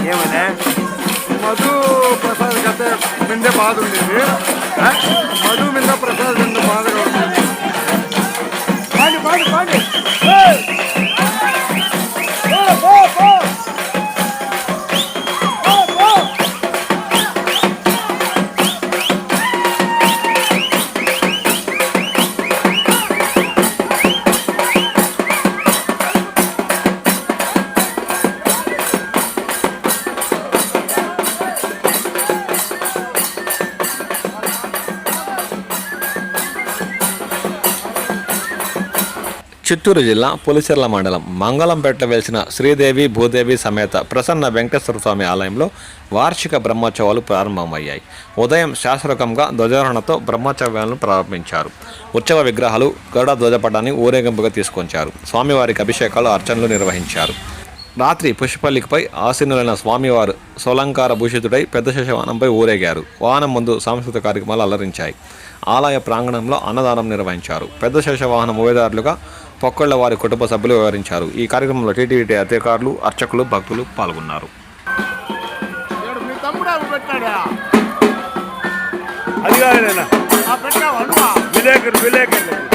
ఏమనే మధు ప్రసాద్ కథ మిందే బాధ ఉండేది. మధు మింద ప్రసాద్ మింద బాధగా ఉండేది. పాడి పాడి పాడి చిత్తూరు జిల్లా పులిచెర్ల మండలం మంగళంపేట వెలిసిన శ్రీదేవి భూదేవి సమేత ప్రసన్న వెంకటేశ్వర స్వామి ఆలయంలో వార్షిక బ్రహ్మోత్సవాలు ప్రారంభమయ్యాయి. ఉదయం శాస్త్రోక్తంగా ధ్వజారోహణతో బ్రహ్మోత్సవాలను ప్రారంభించారు. ఉత్సవ విగ్రహాలు గరుడ ధ్వజపటాన్ని ఊరేగింపుగా తీసుకొచ్చారు. స్వామివారికి అభిషేకాలు, అర్చనలు నిర్వహించారు. రాత్రి పుష్పల్లికపై ఆసీనులైన స్వామివారు సోలంకార భూషితుడై పెద్ద శేషవాహనంపై ఊరేగారు. వాహనం ముందు సాంస్కృతిక కార్యక్రమాలు అలరించాయి. ఆలయ ప్రాంగణంలో అన్నదానం నిర్వహించారు. పెద్ద శేషవాహనం ఉభయదారులుగా పొక్కళ్ల వారి కుటుంబ సభ్యులు వివరించారు. ఈ కార్యక్రమంలో టీటీడీ అధికారులు, అర్చకులు, భక్తులు పాల్గొన్నారు. అది కాదు విలేకరు